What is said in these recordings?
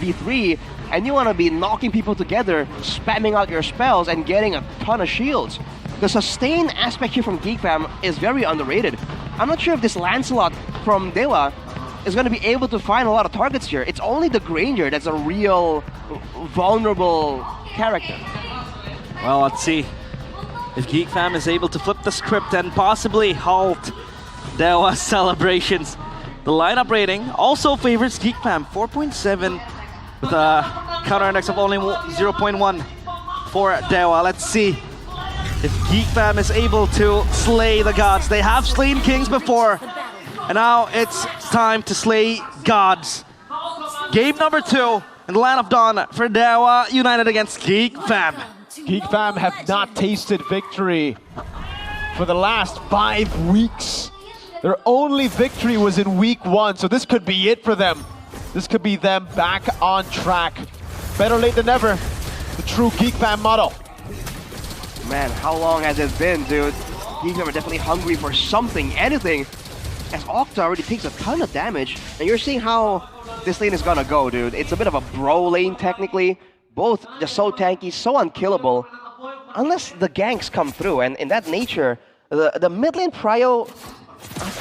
1v3, and you want to be knocking people together, spamming out your spells, and getting a ton of shields. The sustain aspect here from GEEK fam is very underrated. I'm not sure if this Lancelot from DEWA is going to be able to find a lot of targets here. It's only the Granger that's a real vulnerable character. Well, let's see if GEEK fam is able to flip the script and possibly halt DEWA's celebrations. The lineup rating also favors GEEK fam, 4.7 with a counter index of only 0.1 for DEWA. Let's see if GEEK fam is able to slay the gods. They have slain kings before, and now it's time to slay gods. Game number 2 in the Land of Dawn for DEWA United against GEEK fam. GEEK fam have not tasted victory for the last 5 weeks. Their only victory was in week 1, so this could be it for them. This could be them back on track. Better late than never. The true GEEK fam model. Man, how long has it been, dude? GEEK fam are definitely hungry for something, anything. As Octa already takes a ton of damage, and you're seeing how this lane is gonna go, dude. It's a bit of a bro lane, technically. Both just so tanky, so unkillable. Unless the ganks come through, and in that nature, the mid lane prio,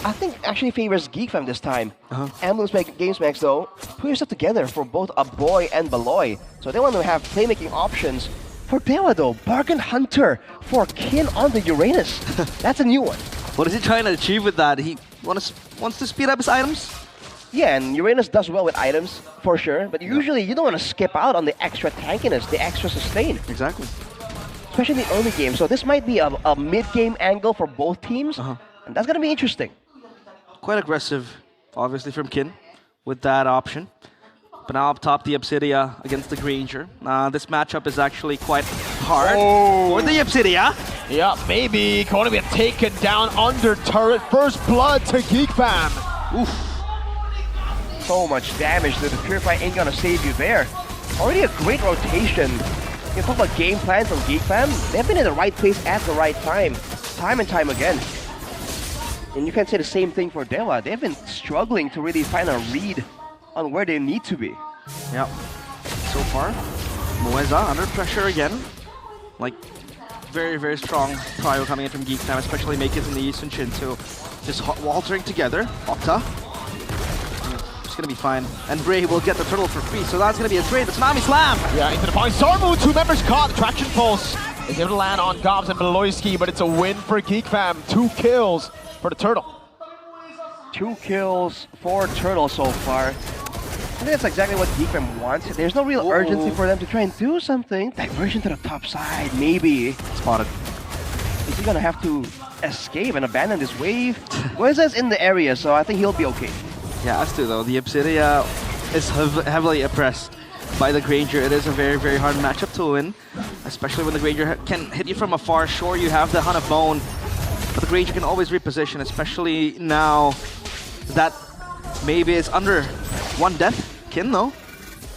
I think actually favors GEEK fam this time. Emblems GameSmax though, put yourself together for both a boy and Beloy. So they want to have playmaking options. For DEWA though, Bargain Hunter for Kin on the Uranus. That's a new one. What is he trying to achieve with that? He wants to speed up his items? Yeah, and Uranus does well with items, for sure. But usually you don't want to skip out on the extra tankiness, the extra sustain. Exactly. Especially in the early game. So this might be a mid-game angle for both teams. And that's going to be interesting. Quite aggressive, obviously, from Kin with that option. But now up top, the Obsidia against the Granger. This matchup is actually quite hard for the Obsidia. Yeah, maybe going to be taken down under turret. First blood to GEEK fam. Oof. So much damage that the Purify ain't gonna save you there. Already a great rotation. You talk about game plan from GEEK fam. They've been in the right place at the right time and time again. And you can say the same thing for DEWA. They've been struggling to really find a read on where they need to be. Yep. So far, Moeza under pressure again. Like, very, very strong prio coming in from GEEK fam, especially Makers in the Eastern Shin. So just waltzing together. Octa. It's gonna be fine. And Bray will get the turtle for free, so that's gonna be a trade. The Tsunami Slam! Yeah, into the point. Zarmu, 2 members caught. Traction Pulse is able to land on Gobs and Beloyski, but it's a win for GEEK fam. 2 kills for the turtle. 2 kills for Turtle so far. I think that's exactly what GEEK fam wants. There's no real urgency for them to try and do something. Diversion to the top side, maybe. Spotted. Is he gonna have to escape and abandon this wave? Moeza's in the area, so I think he'll be okay. Yeah, has to though. The Obsidia is heavily oppressed by the Granger. It is a very, very hard matchup to win, especially when the Granger can hit you from afar. Sure, you have the Hunt of Bone, but the Granger can always reposition, especially now that maybe it's under 1 death. Kin though,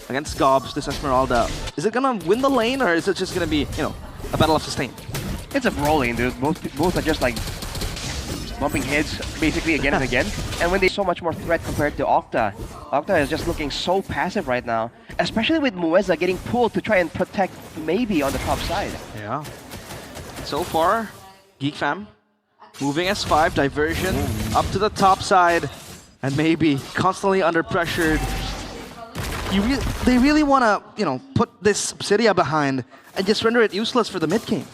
against Gobs, this Esmeralda. Is it gonna win the lane, or is it just gonna be, you know, a battle of sustain? It's a bro lane, dude. Both are just like bumping heads basically again and again. And when they so much more threat compared to Octa. Octa is just looking so passive right now, especially with Moeza getting pulled to try and protect maybe on the top side. Yeah. So far, GEEK fam moving S5, diversion up to the top side, and maybe constantly under pressured. They really want to, you know, put this Obsidia behind and just render it useless for the mid game.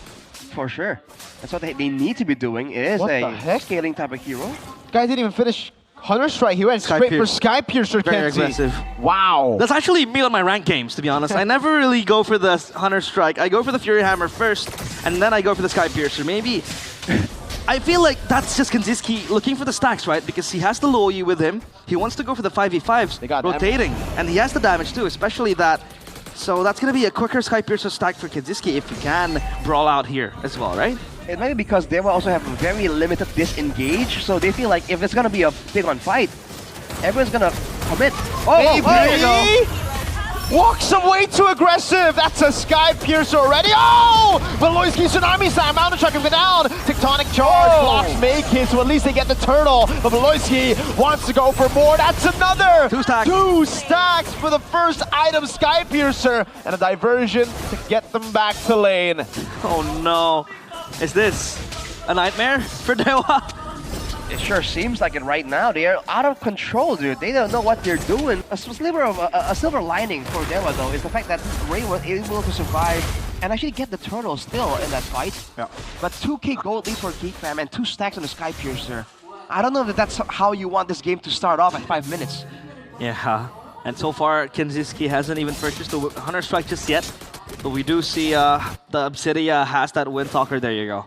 For sure. That's what they need to be doing. It is a scaling type of hero. Guy didn't even finish Hunter Strike. He went straight for Sky Piercer. Very aggressive. Wow. That's actually me on my ranked games, to be honest. I never really go for the Hunter Strike. I go for the Fury Hammer first, and then I go for the Sky Piercer. Maybe. I feel like that's just Kennzyskie looking for the stacks, right? Because he has the low E with him. He wants to go for the 5v5s, rotating. And he has the damage too, especially that. So that's going to be a quicker Sky Piercer stack for Kennzyskie if he can brawl out here as well, right? It might be because DEWA also have a very limited disengage, so they feel like if it's going to be a big on fight, everyone's going to commit. Oh, there you go. Walks away too aggressive. That's a Sky Piercer already. Oh! Beloyski Tsunami Slam. Mountain Truck him down. Tectonic Charge blocks make it, so at least they get the turtle. But Beloyski wants to go for more. That's another 2 stacks. 2 stacks for the first item, Sky Piercer, and a diversion to get them back to lane. Oh no. Is this a nightmare for DEWA? It sure seems like it right now. They are out of control, dude. They don't know what they're doing. A silver lining for DEWA, though, is the fact that Ray was able to survive and actually get the turtle still in that fight. Yeah. But 2k gold lead for GEEK Fam and 2 stacks on the Sky Piercer. I don't know if that's how you want this game to start off at 5 minutes. Yeah, and so far Kennzyskie hasn't even purchased the Hunter Strike just yet. But we do see the Obsidia has that Windtalker. There you go.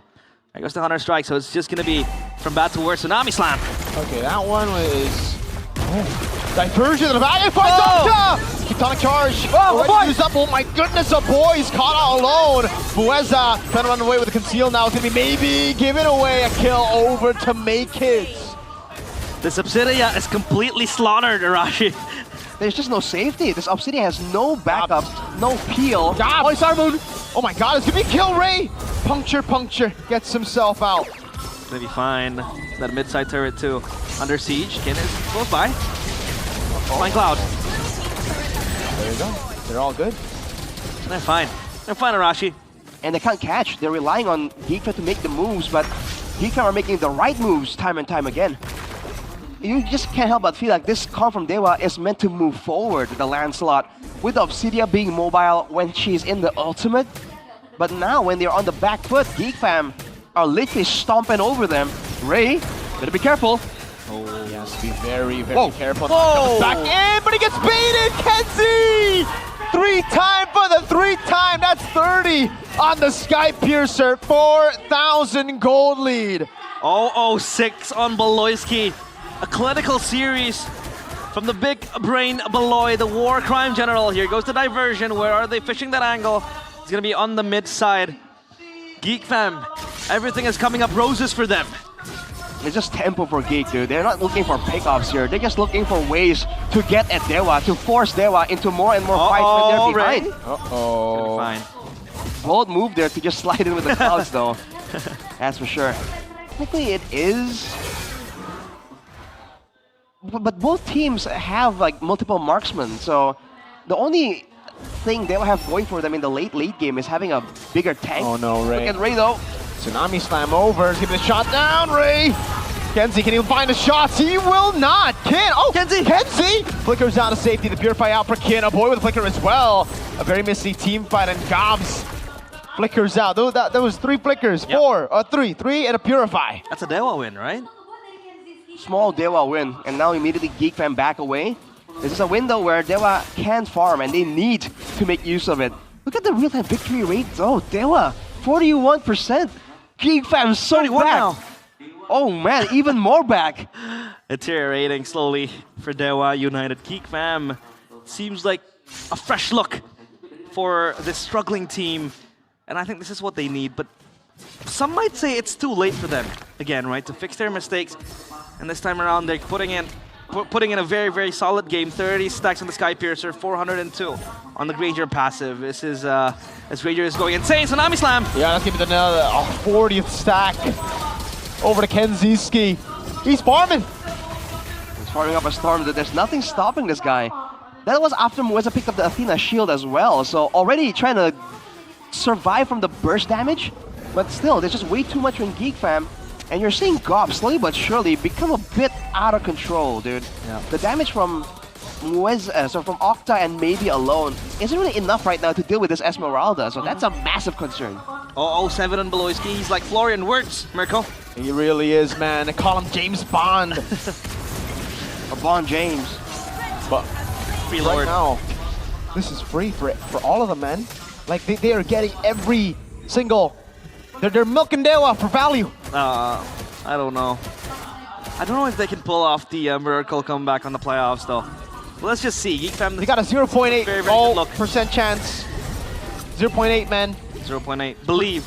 There goes the Hunter Strike, so it's just gonna be from bad to worse. Tsunami Slam! Okay, that one was... Oh. Diversion in the back, and finds Octa! Tectonic Charge! Already used up, oh my goodness, a boy, he's caught out alone! Bueza trying to run away with a conceal now. It's gonna be maybe giving away a kill over to Maykids. This Obsidia is completely slaughtered, Arashi. There's just no safety. This Obsidian has no backup, no peel. Oh, it's our moon! Oh my god, it's gonna be kill Ray! Puncture, gets himself out. Gonna be fine. That mid-side turret too. Under siege. Ken is close by. Flying Cloud. There you go. They're all good. They're fine. They're fine, Arashi. And they can't catch. They're relying on GEEK Fam to make the moves, but GEEK Fam are making the right moves time and time again. You just can't help but feel like this comp from DEWA is meant to move forward, the Lancelot, with Obsidia being mobile when she's in the ultimate. But now when they're on the back foot, GEEK Fam are literally stomping over them. Ray, better be careful. Oh, he has to be very careful. Whoa. Back in, but he gets baited! Kenzie! 3-time for the 3-time, that's 30 on the Sky Piercer, 4,000 gold lead. 006 on Beloyski. A clinical series from the big brain Beloy, the war crime general. Here goes the diversion. Where are they fishing that angle? It's gonna be on the mid side. GEEK Fam, everything is coming up roses for them. It's just tempo for GEEK, dude. They're not looking for pickups here. They're just looking for ways to get at DEWA, to force DEWA into more and more fights when they're behind. Uh-oh. Fine. Bold move there to just slide in with the clouds, though. That's for sure. Technically, it is. But both teams have like multiple marksmen, so the only thing they'll have going for them in the late game is having a bigger tank. Oh no, Ray. Look at Ray though. Tsunami Slam over, he's giving a shot down, Ray! Kenzie, can he find the shots? He will not! Kenzie! Flickers down to safety, the Purify out for Kin, a boy with a Flicker as well. A very messy team fight, and Gobs flickers out. That was 3 flickers, yep. 3 and a Purify. That's a DEWA win, right? Small DEWA win, and now immediately GEEK Fam back away. This is a window where DEWA can farm, and they need to make use of it. Look at the real-time victory rate though. DEWA, 41%. GEEK Fam so back. Now. Oh man, even more back. Deteriorating slowly for DEWA United. GEEK Fam seems like a fresh look for this struggling team, and I think this is what they need, but some might say it's too late for them, again, right, to fix their mistakes. And this time around, they're putting in a very solid game. 30 stacks on the Sky Piercer, 402 on the Granger passive. This is, as Granger is going insane, Tsunami Slam! Yeah, let's give it another 40th stack over to Kennzyskie. He's farming! He's farming up a storm. There's nothing stopping this guy. That was after Mueza picked up the Athena shield as well, so already trying to survive from the burst damage. But still, there's just way too much from GEEK Fam. And you're seeing Gob slowly but surely become a bit out of control, dude. Yeah. The damage from from Octa and maybe alone isn't really enough right now to deal with this Esmeralda, so that's a massive concern. 007 on Beloyski, he's like Florian Wirtz, Mirko. He really is, man. They call him James Bond. Or Bond James. But free right Lord. now, this is free for all of them, man. Like, they are getting every single... They're milking DEWA for value. I don't know. I don't know if they can pull off the miracle comeback on the playoffs, though. But let's just see. GEEK Fam. They got a 0.8 percent chance. 0.8, man. 0.8. Believe.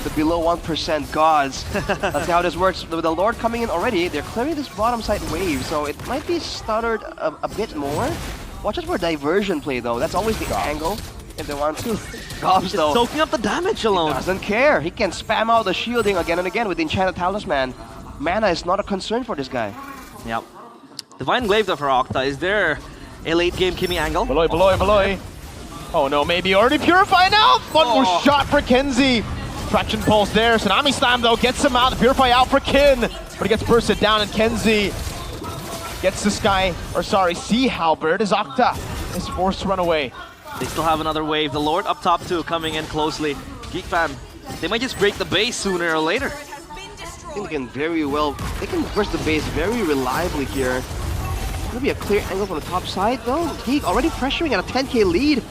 The below 1% gods. That's how this works. With the Lord coming in already, they're clearing this bottom side wave, so it might be stuttered a bit more. Watch out for a diversion play though. That's always the angle if they want to. Gobs though Soaking up the damage alone. doesn't care. He can spam out the shielding again and again with the Enchanted Talisman. Mana is not a concern for this guy. Yep. Divine Glaive though for Octa. Is there a late game Kimmy angle? Beloy. Oh no, maybe already Purify now. One more shot for Kenzie. Traction pulse there. Tsunami Slam though gets him out. The Purify out for Kin, but he gets bursted down, and Kenzie gets the Sea Halberd as Octa is forced to run away. They still have another wave. The Lord up top too, coming in closely. GEEK fam, they might just break the base sooner or later. I think they can burst the base very reliably here. Gonna be a clear angle from the top side though. GEEK already pressuring at a 10k lead.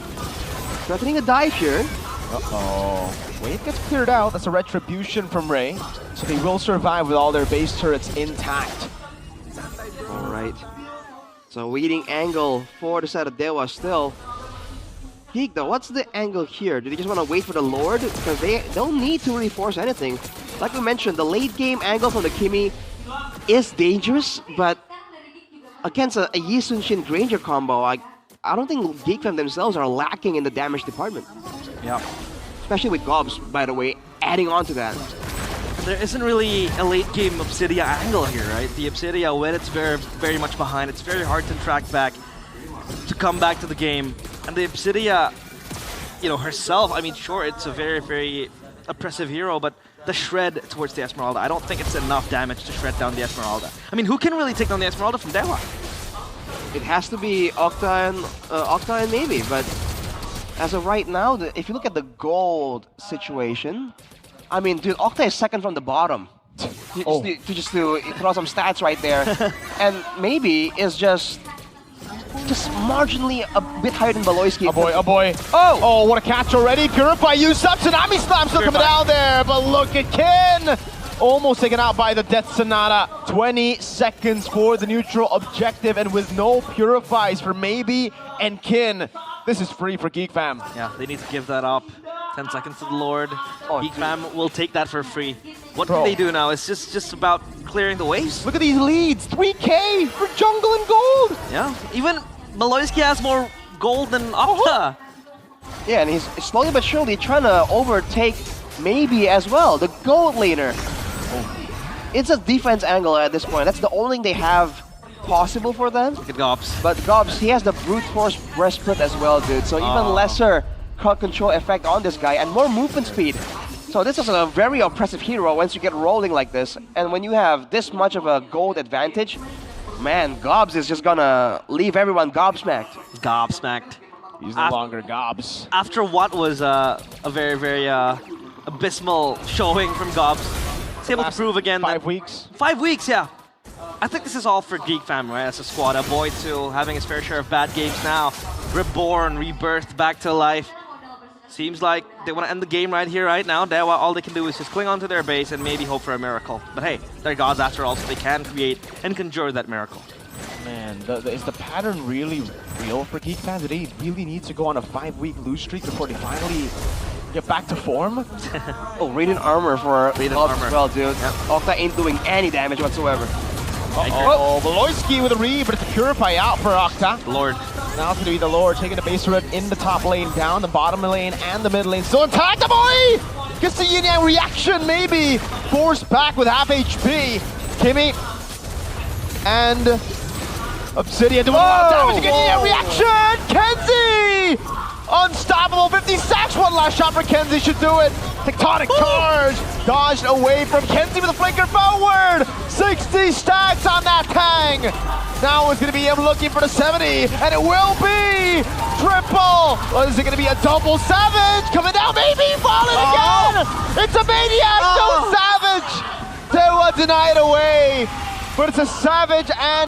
Threatening a dive here. Uh-oh. Wave gets cleared out. That's a retribution from Ray. So they will survive with all their base turrets intact. Alright. So leading angle for the side of DEWA still. GEEK though, what's the angle here? Do they just want to wait for the Lord? Because they don't need to really force anything. Like we mentioned, the late game angle from the Kimmy is dangerous, but against a Yi Sun-Shin Granger combo, I don't think GEEK fam themselves are lacking in the damage department. Yeah. Especially with Gobs, by the way, adding on to that. There isn't really a late game Obsidia angle here, right? The Obsidia, when it's very much behind, it's very hard to track back, to come back to the game. And the Obsidia, you know, herself, I mean, sure, it's a very oppressive hero, but the shred towards the Esmeralda, I don't think it's enough damage to shred down the Esmeralda. I mean, who can really take down the Esmeralda from DEWA? It has to be Octa and maybe, but as of right now, if you look at the gold situation, I mean, dude, Octa is second from the bottom. Just to throw some stats right there, and maybe is just marginally a bit higher than Beloyski. A boy. Oh, what a catch already. Purify used up. Tsunami Slam still coming down there, but look at Kin. Almost taken out by the Death Sonata. 20 seconds for the neutral objective, and with no Purifies for Maybe and Kin, this is free for GEEK fam. Yeah, they need to give that up. 10 seconds to the Lord. GEEK fam will take that for free. What do they do now? It's just about clearing the waves. Look at these leads. 3K for jungle and gold. Yeah, even Beloyski has more gold than Octa. Yeah, and he's slowly but surely trying to overtake Maybe as well, the gold laner. It's a defense angle at this point. That's the only thing they have possible for them. Look at Gobs. But Gobs, he has the brute force breastplate as well, dude. So even lesser crowd control effect on this guy and more movement speed. So this is a very oppressive hero once you get rolling like this. And when you have this much of a gold advantage, man, Gobs is just gonna leave everyone gobsmacked. Gobsmacked. He's no longer Gobs. After what was a very abysmal showing from Gobs, he's able to prove again 5 weeks. 5 weeks, yeah. I think this is all for GEEK fam, right? As a squad, a boy too, having his fair share of bad games now, reborn, rebirthed, back to life. Seems like they want to end the game right here, right now. DEWA, all they can do is just cling onto their base and maybe hope for a miracle. But hey, they're gods after all, so they can create and conjure that miracle. Man, is the pattern really real for GEEK fam? Do they really need to go on a 5-week lose streak before they finally get back to form? Radiant armor for Gobs as well, dude. Yep. Octa ain't doing any damage whatsoever. Beloyski with a read, but it's a Purify out for Octa. Lord. Now it's going to be the Lord taking the base turret in the top lane, down the bottom lane and the mid lane. Still intact, the boy! Gets the yin yang reaction, maybe. Forced back with half HP. Kimmy and Obsidian doing a lot of damage. Again, yin yang reaction! Kenzie! Unstoppable, 50 stacks. One last shot for Kenzie should do it. Tectonic charge. Dodged away from Kenzie with a flanker forward. 60 stacks on that Tang. Now it's going to be him looking for the 70, and it will be triple. Or is it going to be a double Savage? Coming down, maybe falling again. It's a Maniac, no Savage. DEWA denied away, but it's a Savage and